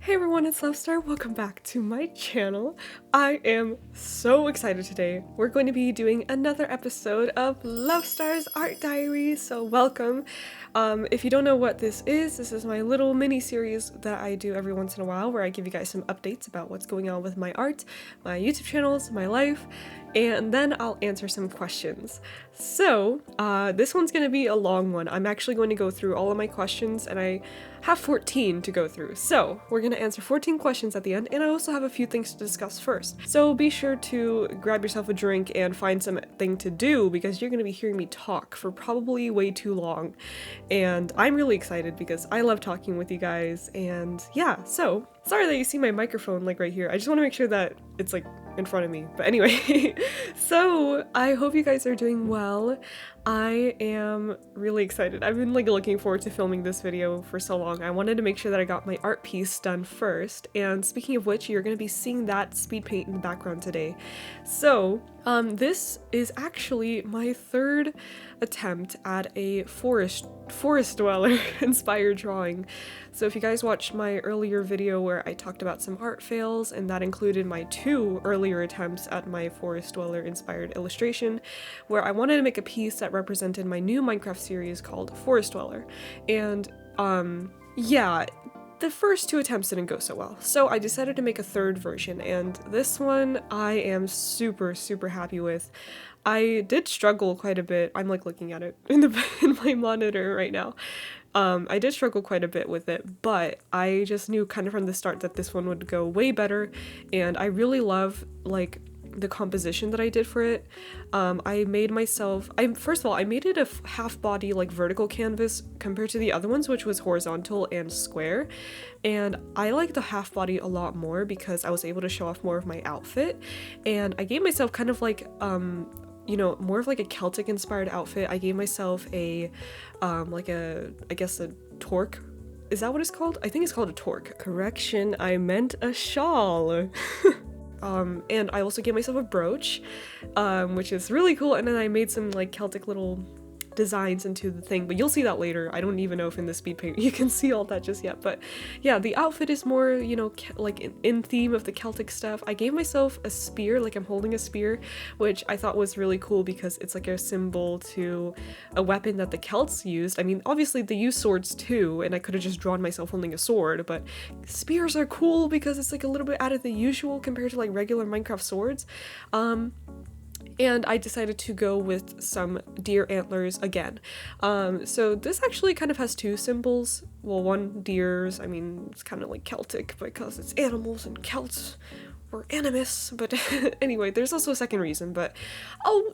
Hey everyone, it's Luvstar. Welcome back to my channel. I am so excited today. We're going to be doing another episode of Luvstar's Art Diary, so welcome. If you don't know what this is my little mini series that I do every once in a while where I give you guys some updates about what's going on with my art, my YouTube channels, my life, and then I'll answer some questions. So, this one's going to be a long one. I'm actually going to go through all of my questions, and I have 14 to go through. So, we're going to answer 14 questions at the end, and I also have a few things to discuss first. So, be sure to grab yourself a drink and find something to do, because you're going to be hearing me talk for probably way too long. And I'm really excited because I love talking with you guys, and yeah, so, sorry that you see my microphone like right here. I just want to make sure that it's like in front of me. But anyway, so I hope you guys are doing well. I am really excited. I've been like looking forward to filming this video for so long. I wanted to make sure that I got my art piece done first. And speaking of which, you're going to be seeing that speed paint in the background today. So this is actually my third attempt at a forest dweller inspired drawing. So if you guys watched my earlier video where I talked about some art fails, and that included my 2 earlier attempts at my forest dweller inspired illustration, where I wanted to make a piece that represented my new Minecraft series called Forest Dweller. And yeah, the first 2 attempts didn't go so well, so I decided to make a third version, and this one I am super happy with. I did struggle quite a bit. I'm like looking at it in my monitor right now. I did struggle quite a bit with it, but I just knew kind of from the start that this one would go way better, and I really love like the composition that I did for it. I made myself, first of all, I made it a half body like vertical canvas compared to the other ones, which was horizontal and square. And I like the half body a lot more because I was able to show off more of my outfit. And I gave myself kind of like, you know, more of like a Celtic inspired outfit. I gave myself a, I guess a torque. Is that what it's called? I think it's called a torque. Correction, I meant a shawl. And I also gave myself a brooch, which is really cool, and then I made some like Celtic little designs into the thing, but you'll see that later. I don't even know if in the speed paint you can see all that just yet, but yeah, the outfit is more, you know, like in theme of the Celtic stuff. I gave myself a spear, like I'm holding a spear, which I thought was really cool because it's like a symbol to a weapon that the Celts used. I mean, obviously they use swords too, and I could have just drawn myself holding a sword, but spears are cool because it's like a little bit out of the usual compared to like regular Minecraft swords. And I decided to go with some deer antlers again. So this actually kind of has 2 symbols. Well, one deer's, I mean, it's kind of like Celtic because it's animals and Celts were animus, but anyway, there's also a second reason, but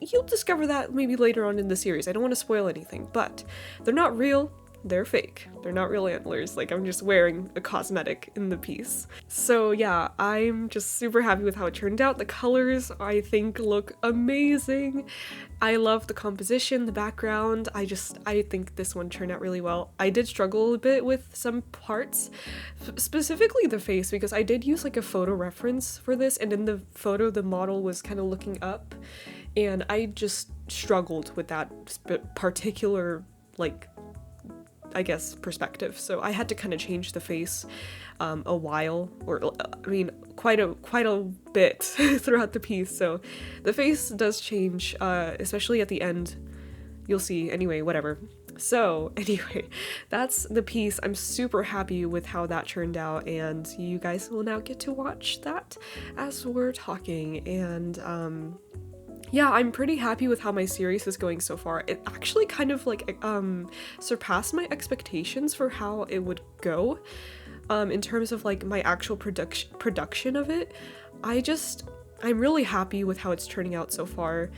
you'll discover that maybe later on in the series. I don't want to spoil anything, but they're not real. They're fake. They're not real antlers, like I'm just wearing a cosmetic in the piece. So yeah, I'm just super happy with how it turned out. The colors, I think, look amazing. I love the composition, the background. I think this one turned out really well. I did struggle a bit with some parts, specifically the face, because I did use like a photo reference for this, and in the photo the model was kind of looking up, and I just struggled with that particular, like, I guess, perspective. So I had to kind of change the face a while, or I mean quite a bit throughout the piece. So the face does change, especially at the end. You'll see. Anyway, whatever. So anyway, that's the piece. I'm super happy with how that turned out, and you guys will now get to watch that as we're talking. And yeah, I'm pretty happy with how my series is going so far. It actually kind of like surpassed my expectations for how it would go in terms of like my actual production of it. I'm really happy with how it's turning out so far,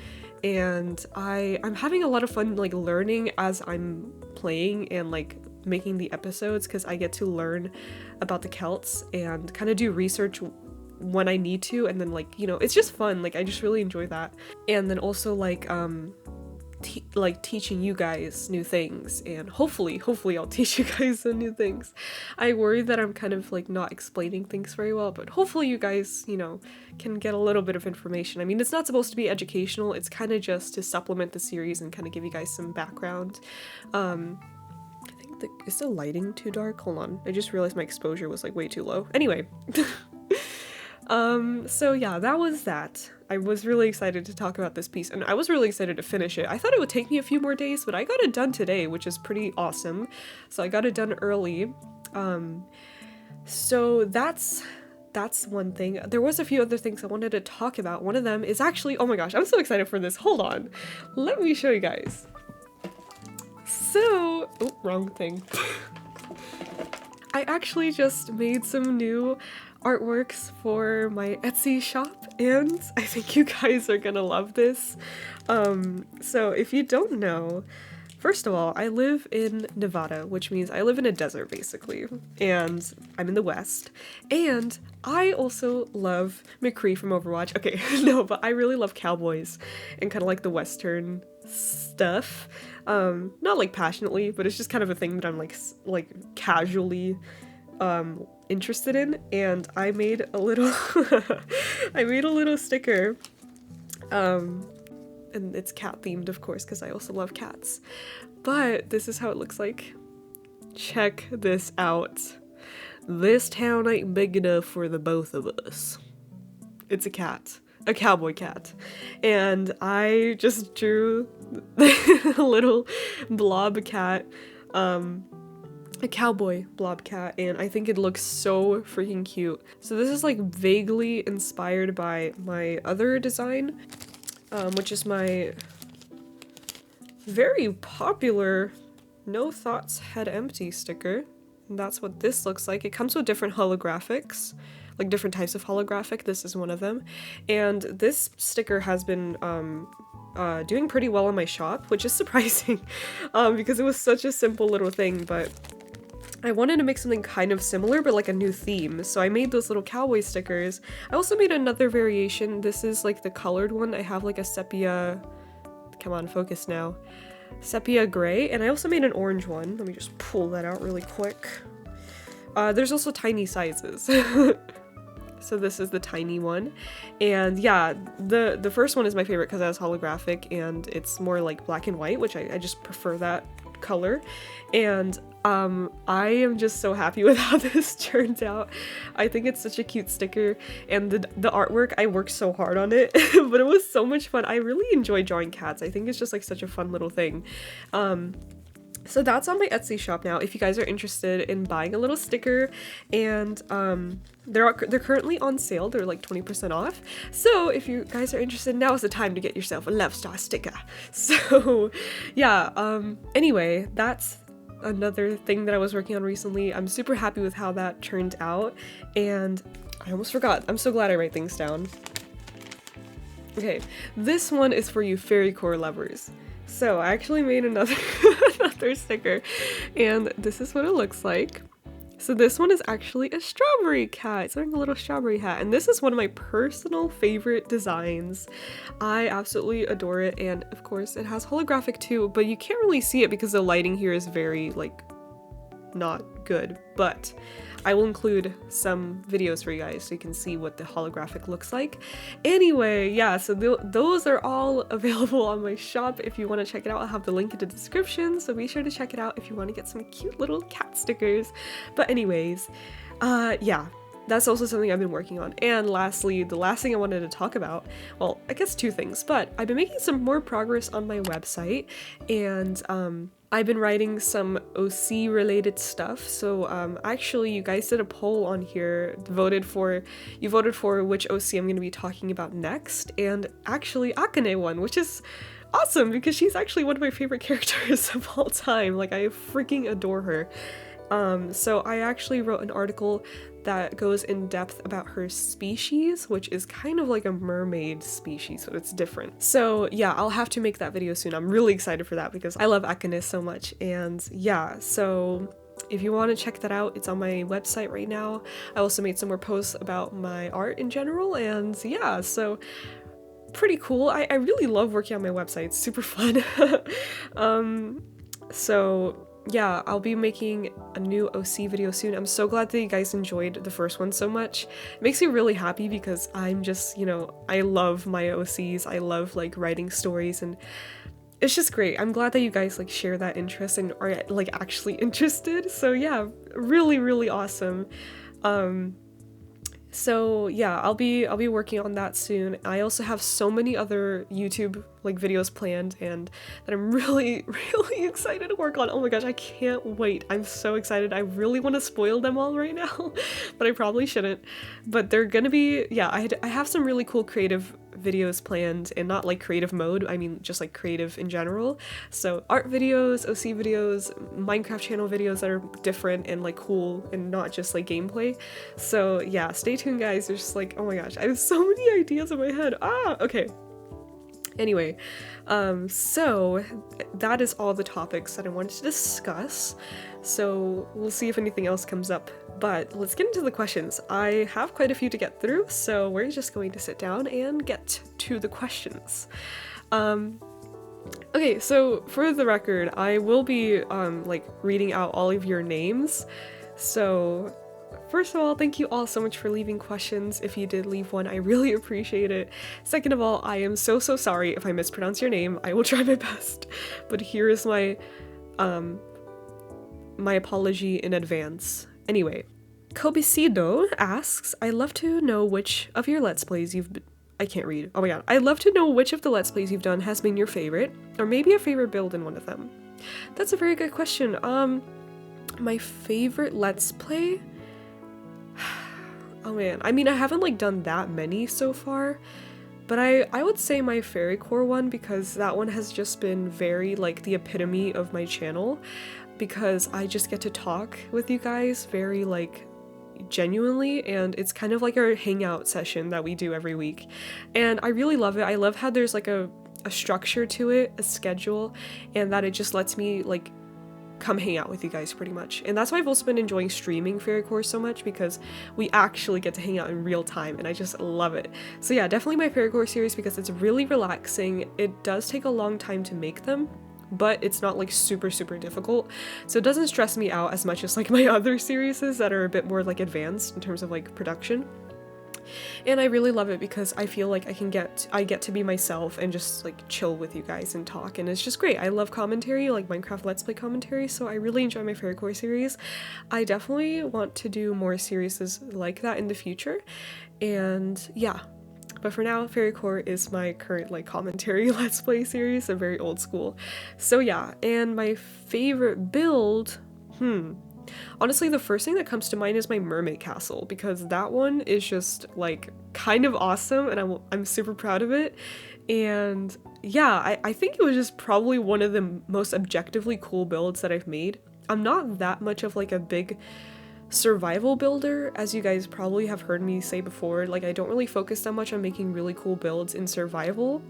and I'm having a lot of fun like learning as I'm playing and like making the episodes, because I get to learn about the Celts and kind of do research when I need to, and then like, you know, it's just fun. Like I just really enjoy that. And then also like teaching you guys new things, and hopefully I'll teach you guys some new things. I worry that I'm kind of like not explaining things very well, but hopefully you guys, you know, can get a little bit of information. I mean, it's not supposed to be educational, it's kind of just to supplement the series and kind of give you guys some background. is the lighting too dark? Hold on. I just realized my exposure was like way too low. Anyway. So yeah, that was that. I was really excited to talk about this piece, and I was really excited to finish it. I thought it would take me a few more days, but I got it done today, which is pretty awesome. So I got it done early. So that's one thing. There was a few other things I wanted to talk about. One of them is actually, oh my gosh, I'm so excited for this. Hold on. Let me show you guys. So, oh, wrong thing. I actually just made some new artworks for my Etsy shop, and I think you guys are gonna love this. So if you don't know, first of all, I live in Nevada, which means I live in a desert basically, and I'm in the West, and I also love McCree from Overwatch. Okay, no, but I really love cowboys and kind of like the Western stuff. Not like passionately, but it's just kind of a thing that I'm like casually interested in, and I made a little I made a little sticker, and it's cat themed, of course, because I also love cats. But this is how it looks like. Check this out. This town ain't big enough for the both of us. It's a cat. A cowboy cat. And I just drew a little blob cat, a cowboy blob cat, and I think it looks so freaking cute. So this is like vaguely inspired by my other design, which is my very popular No Thoughts Head Empty sticker. And that's what this looks like. It comes with different holographics, like different types of holographic. This is one of them. And this sticker has been doing pretty well in my shop, which is surprising because it was such a simple little thing, but I wanted to make something kind of similar, but like a new theme. So I made those little cowboy stickers. I also made another variation. This is like the colored one. I have like a sepia, come on, focus now. Sepia gray, and I also made an orange one. Let me just pull that out really quick. There's also tiny sizes. So this is the tiny one. And yeah, the first one is my favorite because it has holographic and it's more like black and white, which I just prefer that color. And I am just so happy with how this turns out. I think it's such a cute sticker, and the artwork, I worked so hard on it, but it was so much fun. I really enjoy drawing cats. I think it's just like such a fun little thing. So that's on my Etsy shop now if you guys are interested in buying a little sticker, and they're currently on sale. They're like 20% off. So if you guys are interested, now is the time to get yourself a Luvstar sticker. So yeah, anyway, that's another thing that I was working on recently. I'm super happy with how that turned out, and I almost forgot. I'm so glad I write things down. Okay, this one is for you fairy core lovers. So I actually made another another sticker, and this is what it looks like. So this one is actually a strawberry cat. It's wearing a little strawberry hat, and this is one of my personal favorite designs. I absolutely adore it, and of course it has holographic too, but you can't really see it because the lighting here is very like not good, but I will include some videos for you guys so you can see what the holographic looks like. Anyway, yeah, so those are all available on my shop. If you want to check it out, I'll have the link in the description, so be sure to check it out if you want to get some cute little cat stickers. But anyways, yeah, that's also something I've been working on. And lastly, the last thing I wanted to talk about, well, I guess two things, but I've been making some more progress on my website, and I've been writing some OC related stuff. So actually you guys did a poll on here, you voted for which OC I'm going to be talking about next, and actually Akane won, which is awesome because she's actually one of my favorite characters of all time. Like, I freaking adore her. So I actually wrote an article that goes in depth about her species, which is kind of like a mermaid species, but it's different. So yeah, I'll have to make that video soon. I'm really excited for that because I love Akane so much. And yeah, so if you want to check that out, it's on my website right now. I also made some more posts about my art in general, and yeah, so pretty cool. I really love working on my website. It's super fun. So yeah, I'll be making a new OC video soon. I'm so glad that you guys enjoyed the first one so much. It makes me really happy because I'm just, you know, I love my OCs. I love like writing stories, and it's just great. I'm glad that you guys like share that interest and are like actually interested. So yeah, really, really awesome. Um, so yeah, I'll be working on that soon. I also have so many other YouTube like videos planned and that I'm really really excited to work on. Oh my gosh, I can't wait. I'm so excited. I really want to spoil them all right now, but I probably shouldn't. But they're gonna be, yeah, I have some really cool creative videos planned, and not like creative mode, I mean just like creative in general. So art videos, OC videos, Minecraft channel videos that are different and like cool and not just like gameplay. So yeah, stay tuned guys. There's just like, oh my gosh, I have so many ideas in my head. Okay. Anyway, so that is all the topics that I wanted to discuss. So we'll see if anything else comes up, but let's get into the questions. I have quite a few to get through, so we're just going to sit down and get to the questions. Okay, so for the record, I will be like reading out all of your names. So first of all, thank you all so much for leaving questions. If you did leave one, I really appreciate it. Second of all, I am so sorry if I mispronounce your name. I will try my best. But here is my my apology in advance. Anyway, Kobisido asks, I'd love to know which of your Let's Plays I can't read. Oh my god. I'd love to know which of the Let's Plays you've done has been your favorite, or maybe a favorite build in one of them. That's a very good question. My favorite Let's Play? Oh man, I mean, I haven't like done that many so far, but I would say my Fairy Core one, because that one has just been very like the epitome of my channel, because I just get to talk with you guys very like genuinely, and it's kind of like our hangout session that we do every week, and I really love it. I love how there's like a structure to it, a schedule, and that it just lets me like come hang out with you guys pretty much. And that's why I've also been enjoying streaming Fairy Core so much, because we actually get to hang out in real time and I just love it. So yeah, definitely my Fairy Core series, because it's really relaxing. It does take a long time to make them, but it's not like super difficult, so it doesn't stress me out as much as like my other series that are a bit more like advanced in terms of like production. And I really love it because I feel like I get to be myself and just like chill with you guys and talk, and it's just great. I love commentary, like Minecraft Let's Play commentary, so I really enjoy my Fairy Core series. I definitely want to do more series like that in the future, and yeah. But for now, Fairy Core is my current like commentary Let's Play series, and very old school. So yeah, and my favorite build, honestly, the first thing that comes to mind is my Mermaid Castle, because that one is just like kind of awesome, and I'm super proud of it. And yeah, I think it was just probably one of the most objectively cool builds that I've made. I'm not that much of like a big survival builder, as you guys probably have heard me say before. Like, I don't really focus that much on making really cool builds in survival.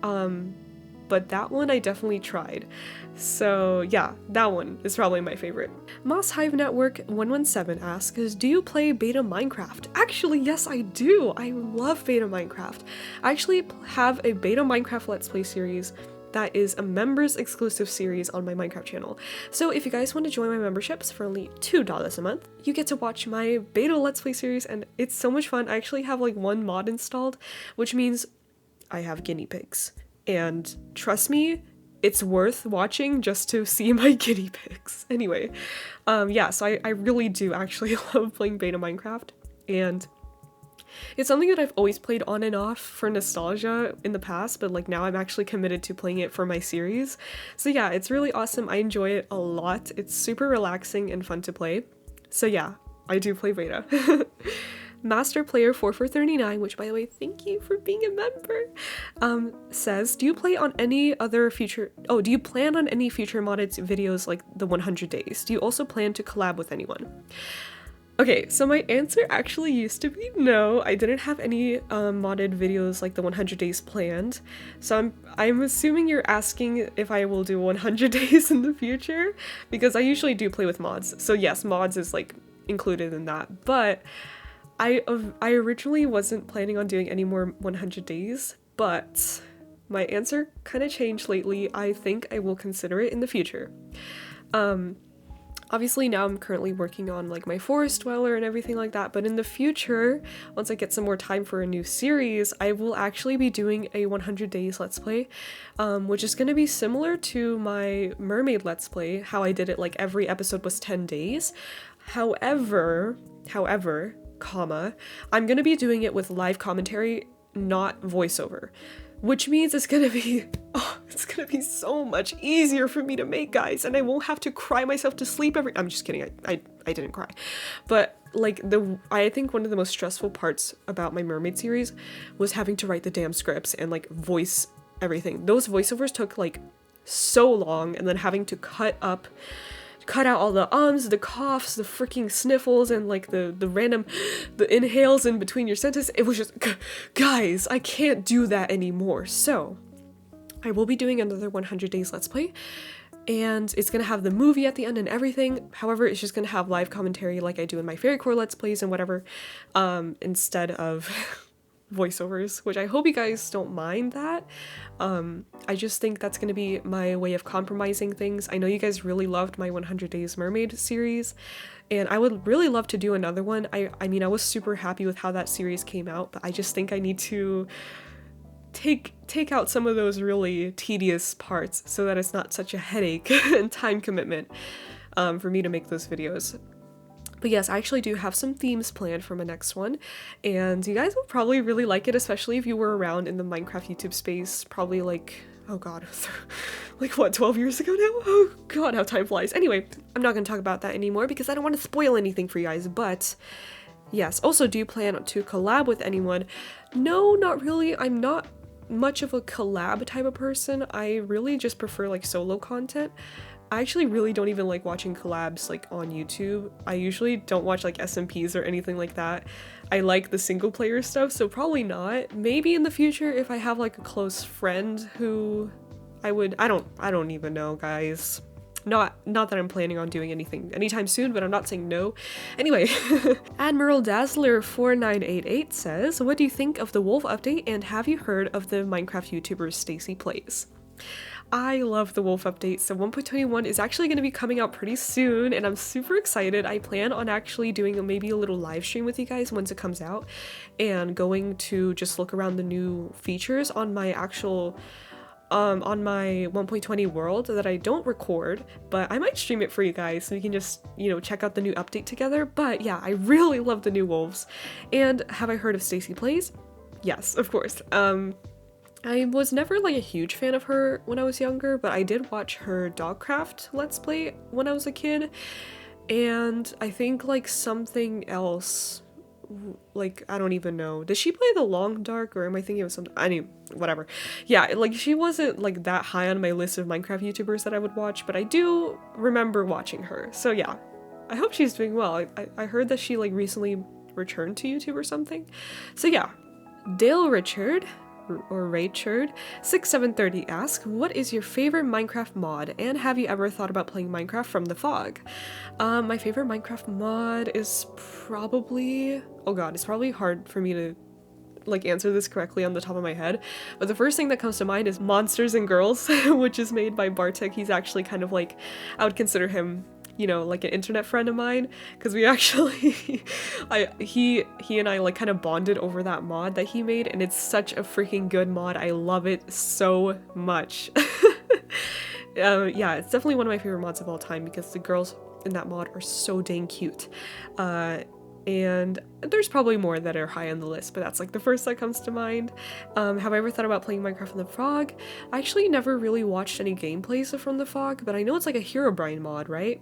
But that one I definitely tried. So yeah, that one is probably my favorite. Moss Hive Network 117 asks, do you play beta Minecraft? Actually, yes, I do. I love beta Minecraft. I actually have a beta Minecraft Let's Play series that is a members exclusive series on my Minecraft channel. So if you guys want to join my memberships for only $2 a month, you get to watch my beta Let's Play series, and it's so much fun. I actually have like one mod installed, which means I have guinea pigs. And trust me, it's worth watching just to see my guinea pigs. Anyway, yeah, so I really do actually love playing beta Minecraft, and it's something that I've always played on and off for nostalgia in the past, but like now I'm actually committed to playing it for my series. So yeah, it's really awesome. I enjoy it a lot. It's super relaxing and fun to play. So yeah, I do play beta. Master Player 4439, which by the way, thank you for being a member, says, do you plan on any future modded videos like the 100 days? Do you also plan to collab with anyone? Okay, so my answer actually used to be no. I didn't have any modded videos like the 100 days planned. So I'm assuming you're asking if I will do 100 days in the future, because I usually do play with mods. So yes, mods is like included in that, but I originally wasn't planning on doing any more 100 days, but my answer kind of changed lately. I think I will consider it in the future. Obviously now I'm currently working on like my forest dweller and everything like that, but in the future, once I get some more time for a new series, I will actually be doing a 100 days let's play, which is going to be similar to my mermaid let's play, how I did it like every episode was 10 days. However, comma, I'm going to be doing it with live commentary, not voiceover. Which means it's gonna be so much easier for me to make, guys, and I won't have to cry myself to sleep I'm just kidding, I didn't cry. But like I think one of the most stressful parts about my mermaid series was having to write the damn scripts and like voice everything. Those voiceovers took like so long, and then having to cut out all the ums, the coughs, the freaking sniffles, and like the inhales in between your sentences. It was just, guys, I can't do that anymore. So I will be doing another 100 days let's play, and it's gonna have the movie at the end and everything. However, it's just gonna have live commentary like I do in my fairy core let's plays and whatever, instead of voiceovers, which I hope you guys don't mind that. I just think that's gonna be my way of compromising things. I know you guys really loved my 100 Days Mermaid series, and I would really love to do another one. I mean, I was super happy with how that series came out, but I just think I need to take out some of those really tedious parts so that it's not such a headache and time commitment for me to make those videos. But yes, I actually do have some themes planned for my next one, and you guys will probably really like it, especially if you were around in the Minecraft YouTube space, probably like, oh god, like what, 12 years ago now? Oh god, how time flies. Anyway, I'm not going to talk about that anymore because I don't want to spoil anything for you guys, but yes. Also, do you plan to collab with anyone? No, not really. I'm not much of a collab type of person. I really just prefer like solo content. I actually really don't even like watching collabs like on YouTube. I usually don't watch like SMPs or anything like that. I like the single player stuff, so probably not. Maybe in the future if I have like a close friend who I don't even know, guys. Not that I'm planning on doing anything anytime soon, but I'm not saying no. Anyway, Admiral Dazzler 4988 says, what do you think of the Wolf update, and have you heard of the Minecraft YouTuber Stacy Plays? I love the Wolf update, so 1.21 is actually going to be coming out pretty soon, and I'm super excited. I plan on actually doing maybe a little live stream with you guys once it comes out, and going to just look around the new features on my actual on my 1.20 world that I don't record, but I might stream it for you guys so we can just, you know, check out the new update together. But yeah, I really love the new wolves. And have I heard of Stacy Plays? Yes, of course. I was never like a huge fan of her when I was younger, but I did watch her Dogcraft Let's Play when I was a kid, and I think like something else, like I don't even know. Did she play the Long Dark, or am I thinking of something? I mean, whatever. Yeah, like she wasn't like that high on my list of Minecraft YouTubers that I would watch, but I do remember watching her. So yeah, I hope she's doing well. I heard that she like recently returned to YouTube or something. So yeah, Dale Richard, or Raychard 6730 asks, what is your favorite Minecraft mod, and have you ever thought about playing Minecraft from the fog? My favorite Minecraft mod is probably, oh god, it's probably hard for me to like answer this correctly on the top of my head, but the first thing that comes to mind is Monsters and Girls, which is made by Bartek. He's actually kind of like, I would consider him, you know, like an internet friend of mine, because we actually he and I like kind of bonded over that mod that he made, and it's such a freaking good mod. I love it so much. Yeah, it's definitely one of my favorite mods of all time because the girls in that mod are so dang cute. And there's probably more that are high on the list, but that's like the first that comes to mind. Have I ever thought about playing Minecraft from the fog? I actually never really watched any gameplays from the fog, but I know it's like a Herobrine mod, right?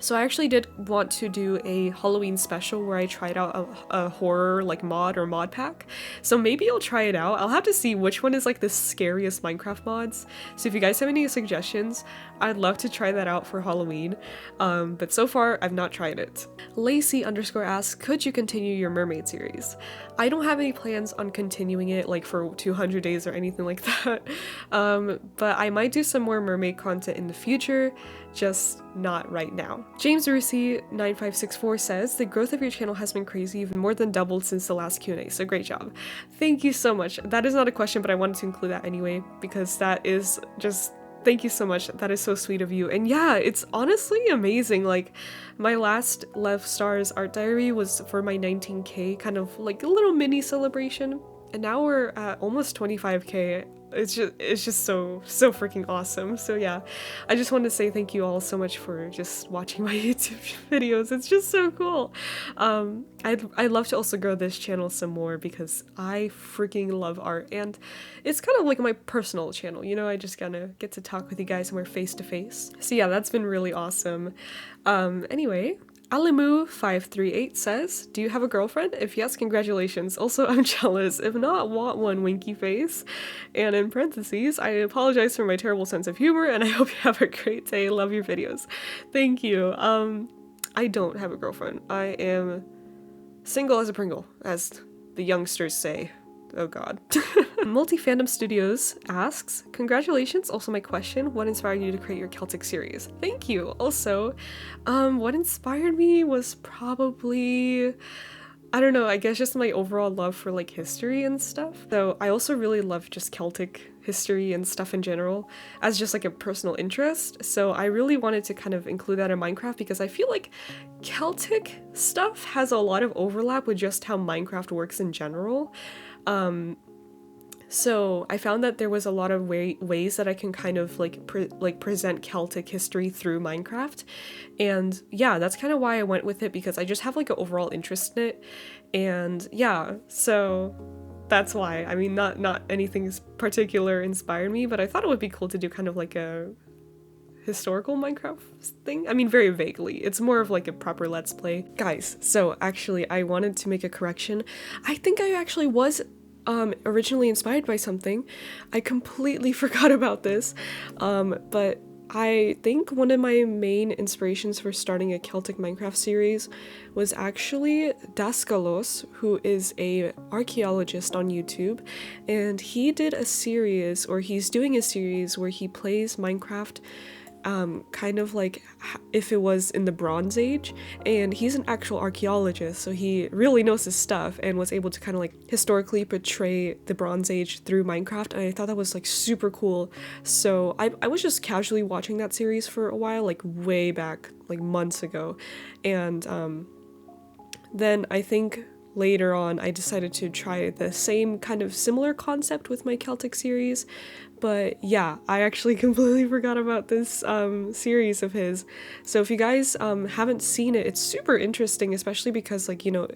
So I actually did want to do a Halloween special where I tried out a horror like mod or mod pack. So maybe I'll try it out. I'll have to see which one is like the scariest Minecraft mods. So if you guys have any suggestions, I'd love to try that out for Halloween. But so far I've not tried it. Lacey _ asks, could you continue your mermaid series? I don't have any plans on continuing it like for 200 days or anything like that. But I might do some more mermaid content in the future, just not right now. James Rusi 9564 says, the growth of your channel has been crazy. You've more than doubled since the last Q&A, so great job. Thank you so much. That is not a question, but I wanted to include that anyway, because that is just Thank you so much. That is so sweet of you. And yeah, it's honestly amazing. Like, my last Luvstar's art diary was for my 19K, kind of like a little mini celebration. And now we're at almost 25K. It's just so freaking awesome. So yeah, I just want to say thank you all so much for just watching my YouTube videos. It's just so cool. I'd love to also grow this channel some more because I freaking love art, and it's kind of like my personal channel, you know. I just kind of get to talk with you guys and we're face to face. So yeah, that's been really awesome. Anyway, Alimu538 says, do you have a girlfriend? If yes, congratulations. Also, I'm jealous. If not, want one, winky face. And in parentheses, I apologize for my terrible sense of humor and I hope you have a great day. Love your videos. Thank you. I don't have a girlfriend. I am single as a Pringle, as the youngsters say. Oh god. Multi-Fandom Studios asks, congratulations. Also my question, what inspired you to create your Celtic series? Thank you. Also, what inspired me was probably, I don't know, I guess just my overall love for like history and stuff. So I also really love just Celtic history and stuff in general as just like a personal interest. So I really wanted to kind of include that in Minecraft because I feel like Celtic stuff has a lot of overlap with just how Minecraft works in general. So I found that there was a lot of ways that I can kind of like present Celtic history through Minecraft, and yeah, that's kind of why I went with it, because I just have like an overall interest in it, and yeah, so that's why. I mean, not anything particular inspired me, but I thought it would be cool to do kind of like a historical Minecraft thing. I mean, very vaguely. It's more of like a proper Let's Play. Guys, so actually I wanted to make a correction. I think I actually was originally inspired by something. I completely forgot about this, but I think one of my main inspirations for starting a Celtic Minecraft series was actually Daskalos, who is a archaeologist on YouTube, and he did a series, or he's doing a series where he plays Minecraft kind of like if it was in the Bronze Age, and he's an actual archaeologist, so he really knows his stuff and was able to kind of like historically portray the Bronze Age through Minecraft, and I thought that was like super cool. So I was just casually watching that series for a while, like way back, like months ago, and then I think later on I decided to try the same kind of similar concept with my Celtic series. But yeah, I actually completely forgot about this series of his. So if you guys haven't seen it, it's super interesting, especially because, like, you know,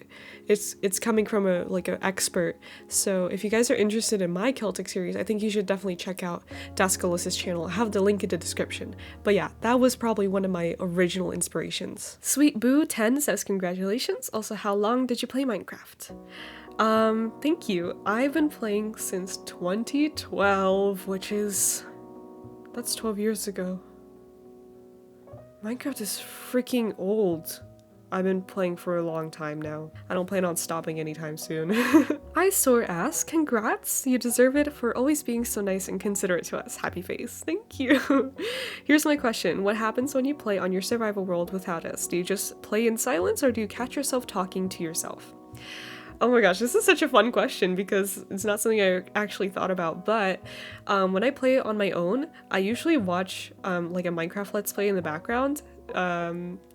it's coming from an expert. So if you guys are interested in my Celtic series, I think you should definitely check out Daskalos' channel. I'll have the link in the description. But yeah, that was probably one of my original inspirations. Sweet Boo 10 says congratulations. Also, how long did you play Minecraft? Thank you. I've been playing since 2012, that's 12 years ago. Minecraft is freaking old. I've been playing for a long time now. I don't plan on stopping anytime soon. Eyesore asks, congrats, you deserve it for always being so nice and considerate to us. Happy face. Thank you. Here's my question. What happens when you play on your survival world without us? Do you just play in silence, or do you catch yourself talking to yourself? Oh my gosh, this is such a fun question because it's not something I actually thought about, but when I play on my own, I usually watch like a Minecraft Let's Play in the background.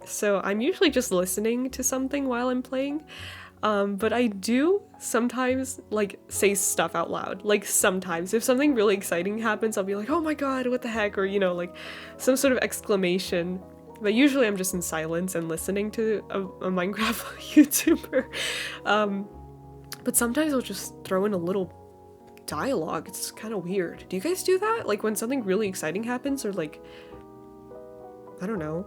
So I'm usually just listening to something while I'm playing. But I do sometimes like say stuff out loud. Like sometimes if something really exciting happens, I'll be like, oh my god, what the heck? Or, you know, like some sort of exclamation. But usually I'm just in silence and listening to a Minecraft YouTuber. But sometimes I'll just throw in a little dialogue. It's kind of weird. Do you guys do that? Like when something really exciting happens, or like, I don't know.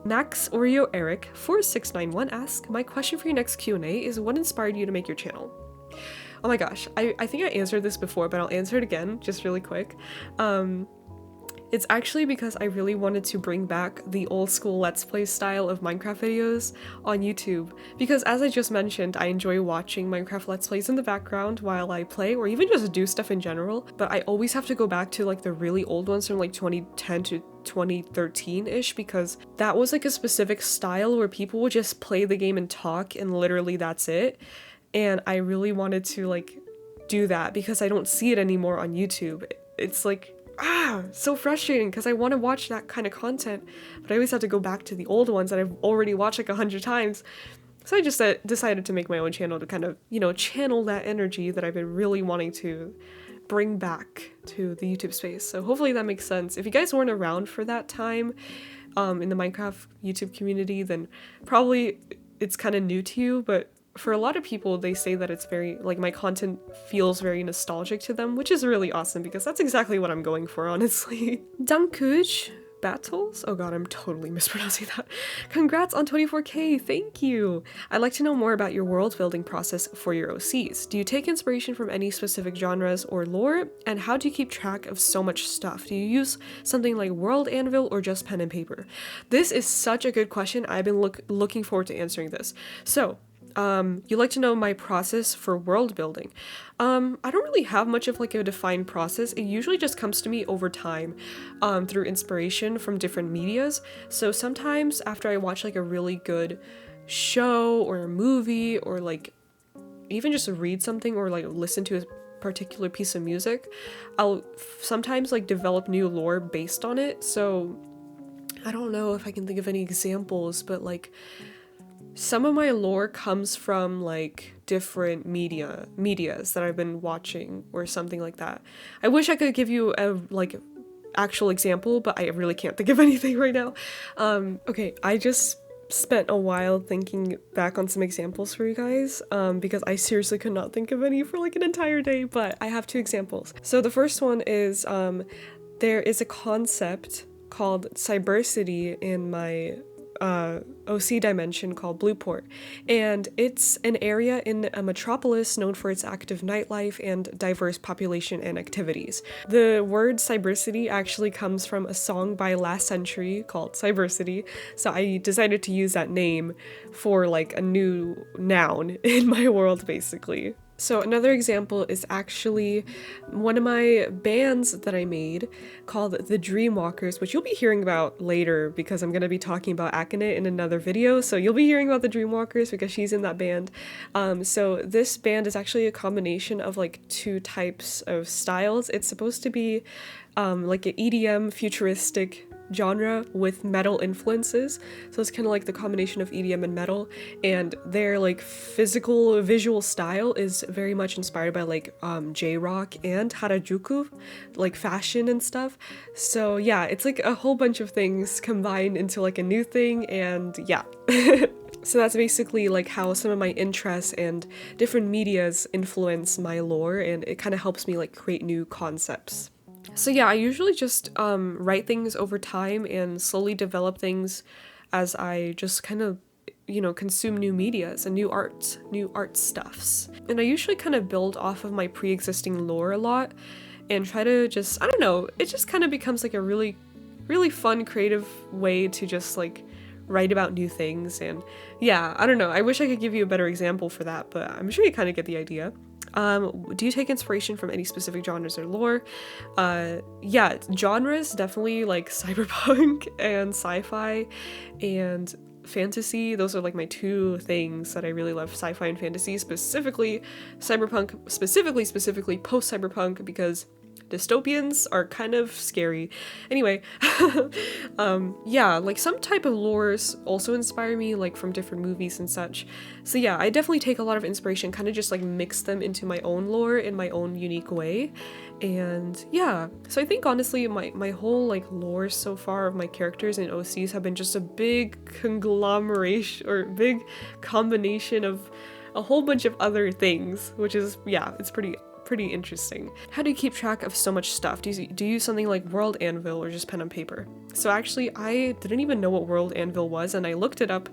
Max Oreo Eric 4691 asks, my question for your next Q&A is, what inspired you to make your channel? Oh my gosh, I think I answered this before, but I'll answer it again just really quick. It's actually because I really wanted to bring back the old school Let's Play style of Minecraft videos on YouTube, because as I just mentioned, I enjoy watching Minecraft Let's Plays in the background while I play, or even just do stuff in general, but I always have to go back to like the really old ones from like 2010 to 2013-ish, because that was like a specific style where people would just play the game and talk, and literally that's it. And I really wanted to like do that because I don't see it anymore on YouTube. It's like so frustrating because I want to watch that kind of content, but I always have to go back to the old ones that I've already watched like 100 times. So I just decided to make my own channel to kind of, channel that energy that I've been really wanting to bring back to the YouTube space. So hopefully that makes sense. If you guys weren't around for that time in the Minecraft YouTube community, then probably it's kind of new to you, but for a lot of people, they say that it's very, like, my content feels very nostalgic to them, which is really awesome because that's exactly what I'm going for, honestly. Dankuj Battles? Oh god, I'm totally mispronouncing that. Congrats on 24k, thank you! I'd like to know more about your world building process for your OCs. Do you take inspiration from any specific genres or lore? And how do you keep track of so much stuff? Do you use something like World Anvil or just pen and paper? This is such a good question. I've been looking forward to answering this. So, you'd like to know my process for world building. I don't really have much of like a defined process. It usually just comes to me over time, through inspiration from different medias. So sometimes after I watch like a really good show or a movie or like even just read something or like listen to a particular piece of music, I'll sometimes like develop new lore based on it. So I don't know if I can think of any examples, but like some of my lore comes from like different medias that I've been watching or something like that. I wish I could give you a like actual example, but I really can't think of anything right now. Okay, I just spent a while thinking back on some examples for you guys, because I seriously could not think of any for like an entire day, but I have two examples. So the first one is there is a concept called cybercity in my OC dimension called Blueport, and it's an area in a metropolis known for its active nightlife and diverse population and activities. The word cybercity actually comes from a song by Last Century called Cybercity, so I decided to use that name for like a new noun in my world, basically. So another example is actually one of my bands that I made called the Dreamwalkers, which you'll be hearing about later because I'm going to be talking about Akane in another video. So you'll be hearing about the Dreamwalkers because she's in that band. So this band is actually a combination of like two types of styles. It's supposed to be like an EDM futuristic genre with metal influences, so it's kind of like the combination of EDM and metal, and their like physical visual style is very much inspired by like J-rock and Harajuku, like fashion and stuff. So yeah, it's like a whole bunch of things combined into like a new thing, and yeah. So that's basically like how some of my interests and different medias influence my lore, and it kind of helps me like create new concepts. So yeah, I usually just write things over time and slowly develop things as I just kind of, consume new medias and new art stuffs. And I usually kind of build off of my pre-existing lore a lot and try to just, I don't know, it just kind of becomes like a really, really fun, creative way to just like write about new things. And yeah, I don't know, I wish I could give you a better example for that, but I'm sure you kind of get the idea. Do you take inspiration from any specific genres or lore? Yeah, genres, definitely like cyberpunk and sci-fi and fantasy. Those are like my two things that I really love, sci-fi and fantasy, specifically cyberpunk, specifically post-cyberpunk, because dystopians are kind of scary. Anyway, yeah, like some type of lores also inspire me, like from different movies and such. So yeah, I definitely take a lot of inspiration, kind of just like mix them into my own lore in my own unique way. And yeah, so I think honestly my whole like lore so far of my characters and OCs have been just a big conglomeration or big combination of a whole bunch of other things, which is, yeah, it's pretty interesting. How do you keep track of so much stuff? Do you use something like World Anvil or just pen and paper? So actually, I didn't even know what World Anvil was, and I looked it up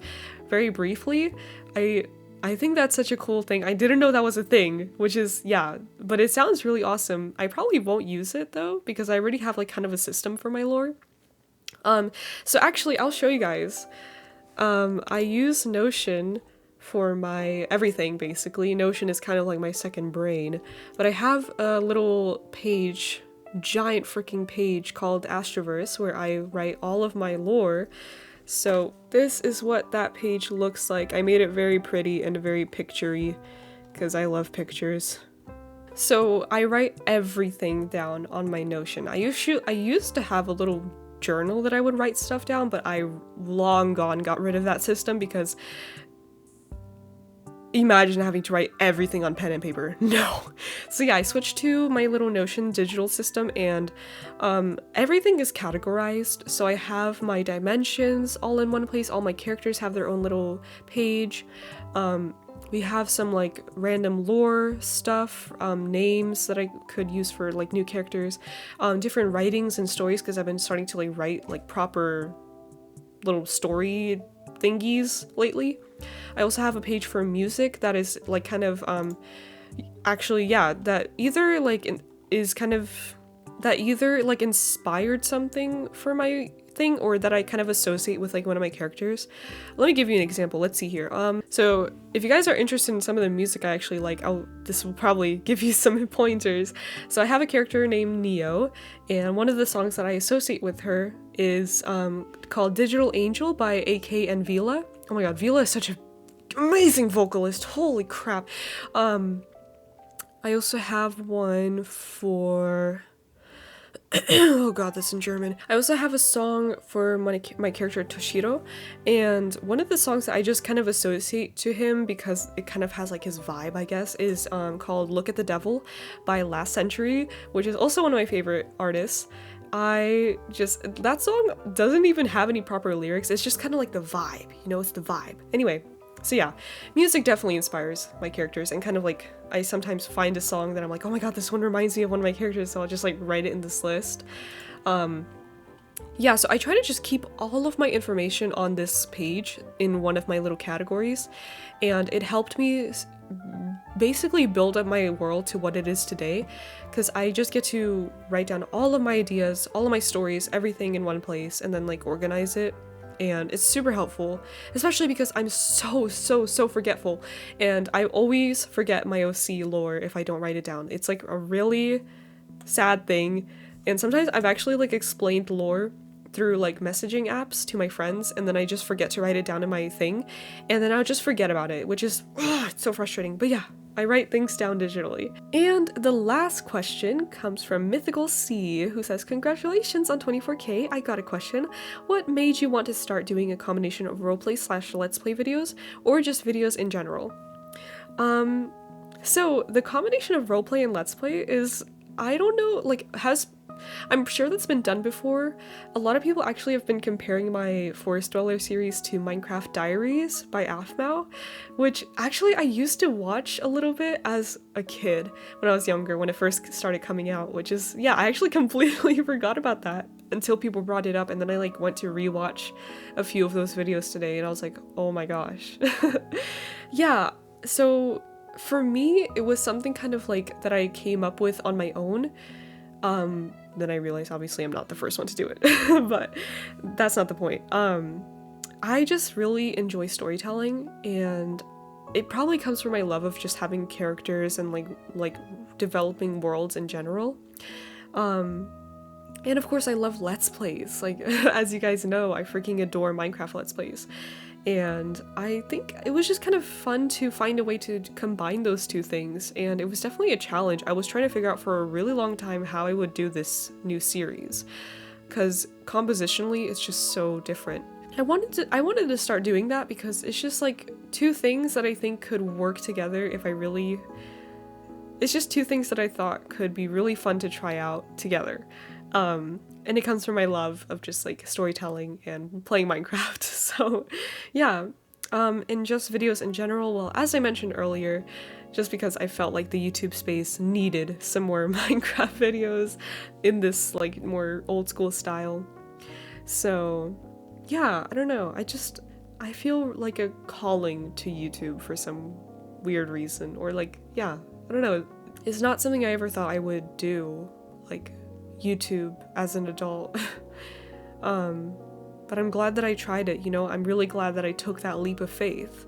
very briefly. I think that's such a cool thing. I didn't know that was a thing, which is, yeah, but it sounds really awesome. I probably won't use it though, because I already have like kind of a system for my lore. So actually, I'll show you guys. I use Notion for my everything, basically. Notion is kind of like my second brain, but I have a little page, giant freaking page called Astroverse, where I write all of my lore. So this is what that page looks like. I made it very pretty and very picture-y because I love pictures. So I write everything down on my Notion. I used to have a little journal that I would write stuff down, but I long gone got rid of that system because imagine having to write everything on pen and paper. No. So yeah, I switched to my little Notion digital system, and everything is categorized. So I have my dimensions all in one place. All my characters have their own little page. We have some like random lore stuff, names that I could use for like new characters, different writings and stories, because I've been starting to like write like proper little story thingies lately. I also have a page for music that is like kind of actually, yeah, that either like either like inspired something for my thing, or that I kind of associate with like one of my characters. Let me give you an example. Let's see here. So if you guys are interested in some of the music I actually like, this will probably give you some pointers. So I have a character named Neo, and one of the songs that I associate with her is called Digital Angel by AK and Vila. Oh my god, Vila is such an amazing vocalist. Holy crap. I also have one for oh god, that's in German. I also have a song for my character Toshiro, and one of the songs that I just kind of associate to him because it kind of has like his vibe, I guess, is called Look at the Devil by Last Century, which is also one of my favorite artists. That song doesn't even have any proper lyrics, it's just kind of like the vibe, you know, it's the vibe. Anyway, so yeah, music definitely inspires my characters, and kind of like, I sometimes find a song that I'm like, oh my god, this one reminds me of one of my characters, so I'll just like write it in this list. Yeah, so I try to just keep all of my information on this page in one of my little categories, and it helped me basically build up my world to what it is today, because I just get to write down all of my ideas, all of my stories, everything in one place, and then like organize it. And it's super helpful, especially because I'm so forgetful, and I always forget my OC lore if I don't write it down. It's like a really sad thing, and sometimes I've actually like explained lore through like messaging apps to my friends, and then I just forget to write it down in my thing, and then I'll just forget about it, which is it's so frustrating. But yeah, I write things down digitally. And the last question comes from Mythical C, who says, congratulations on 24K. I got a question. What made you want to start doing a combination of roleplay / let's play videos, or just videos in general? So the combination of roleplay and let's play is, I don't know, like I'm sure that's been done before. A lot of people actually have been comparing my Forest Dweller series to Minecraft Diaries by Aphmau, which actually I used to watch a little bit as a kid when I was younger, when it first started coming out, which is, yeah, I actually completely forgot about that until people brought it up, and then I like went to rewatch a few of those videos today, and I was like, oh my gosh. Yeah, so for me, it was something kind of like that I came up with on my own. Then I realized obviously I'm not the first one to do it, but that's not the point. I just really enjoy storytelling, and it probably comes from my love of just having characters and like developing worlds in general. And of course I love Let's Plays. Like, as you guys know, I freaking adore Minecraft Let's Plays. And I think it was just kind of fun to find a way to combine those two things, and it was definitely a challenge. I was trying to figure out for a really long time how I would do this new series, because compositionally it's just so different. I wanted to start doing that because it's just like two things that I think could work together if I really... It's just two things that I thought could be really fun to try out together. And it comes from my love of just like storytelling and playing Minecraft. So yeah, and just videos in general. Well, as I mentioned earlier, just because I felt like the YouTube space needed some more Minecraft videos in this like more old school style. So yeah, I don't know. I feel like a calling to YouTube for some weird reason, or like, yeah, I don't know. It's not something I ever thought I would do, like YouTube as an adult. But I'm glad that I tried it, you know. I'm really glad that I took that leap of faith.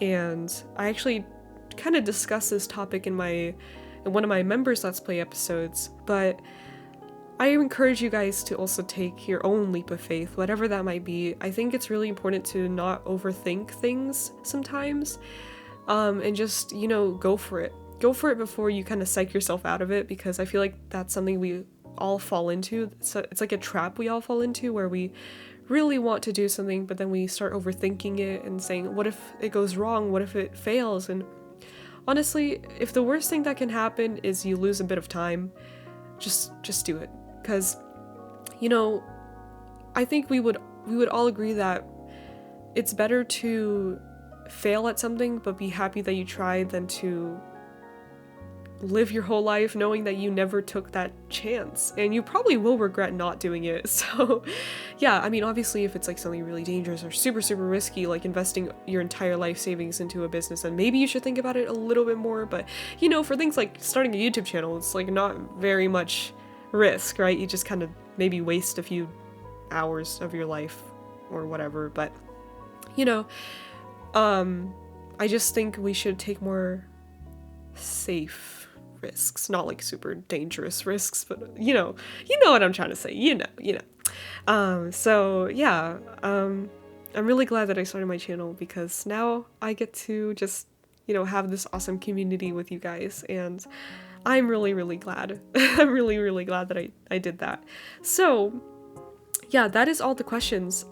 And I actually kind of discussed this topic in one of my members Let's Play episodes, but I encourage you guys to also take your own leap of faith, whatever that might be. I think it's really important to not overthink things sometimes, and just, you know, go for it. go for it before you kind of psych yourself out of it, because I feel like that's something we all fall into. So it's like a trap we all fall into, where we really want to do something, but then we start overthinking it and saying, what if it goes wrong? What if it fails? And honestly, if the worst thing that can happen is you lose a bit of time, just do it. Because, you know, I think we would all agree that it's better to fail at something but be happy that you tried than to live your whole life knowing that you never took that chance, and you probably will regret not doing it. So yeah, I mean, obviously if it's like something really dangerous or super risky, like investing your entire life savings into a business, then maybe you should think about it a little bit more. But you know, for things like starting a YouTube channel, it's like not very much risk, right? You just kind of maybe waste a few hours of your life or whatever. But you know, I just think we should take more safe risks, not like super dangerous risks, but you know what I'm trying to say, you know. So yeah, I'm really glad that I started my channel, because now I get to just, you know, have this awesome community with you guys, and I'm really glad. I'm really glad that I did that. So yeah, that is all the questions.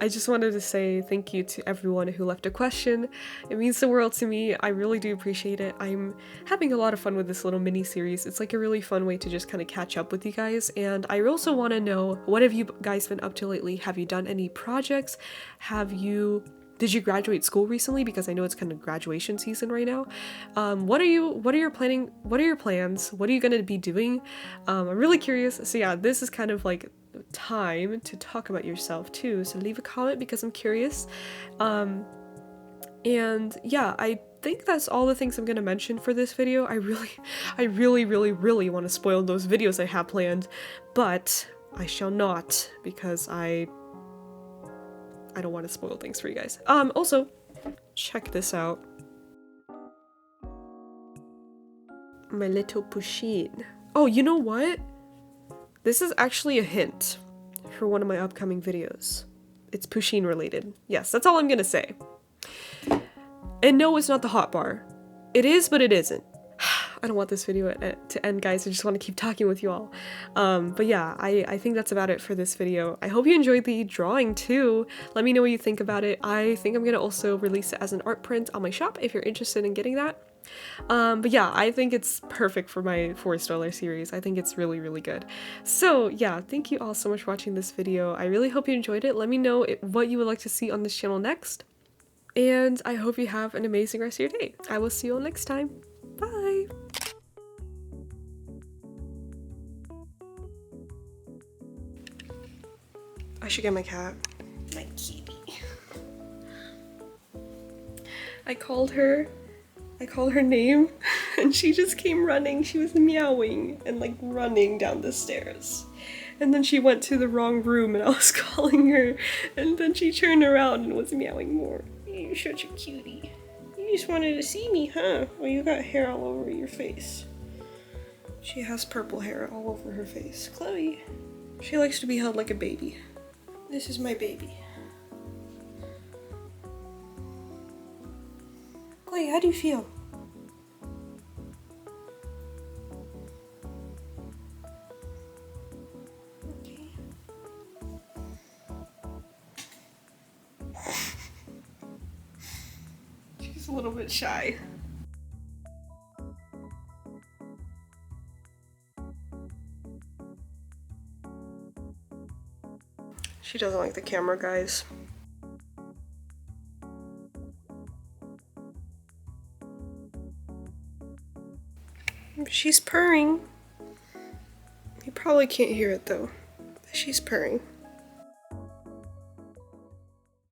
I just wanted to say thank you to everyone who left a question. It means the world to me. I really do appreciate it. I'm having a lot of fun with this little mini series. It's like a really fun way to just kind of catch up with you guys. And I also want to know, what have you guys been up to lately? Have you done any projects? Did you graduate school recently? Because I know it's kind of graduation season right now. What are your plans? What are you going to be doing? I'm really curious. So yeah, this is kind of like time to talk about yourself too, so leave a comment because I'm curious. And yeah, I think that's all the things I'm gonna mention for this video. I really want to spoil those videos I have planned, but I shall not, because I don't want to spoil things for you guys. Also, check this out. My little Pusheen. Oh, you know what? This is actually a hint for one of my upcoming videos. It's Pusheen related. Yes, that's all I'm gonna say. And no, it's not the hot bar. It is, but it isn't. I don't want this video to end, guys. I just want to keep talking with you all. But yeah, I think that's about it for this video. I hope you enjoyed the drawing too. Let me know what you think about it. I think I'm gonna also release it as an art print on my shop if you're interested in getting that. But yeah, I think it's perfect for my Forest Dweller series. I think it's really good. So yeah, thank you all so much for watching this video. I really hope you enjoyed it. Let me know what you would like to see on this channel next. And I hope you have an amazing rest of your day. I will see you all next time. Bye! I should get my cat. My kitty. I called her name and she just came running. She was meowing and like running down the stairs. And then she went to the wrong room and I was calling her, and then she turned around and was meowing more. You're such a cutie. You just wanted to see me, huh? Well, you got hair all over your face. She has purple hair all over her face. Chloe. She likes to be held like a baby. This is my baby. Chloe, how do you feel? Okay. She's a little bit shy. She doesn't like the camera, guys. She's purring. You probably can't hear it though. She's purring.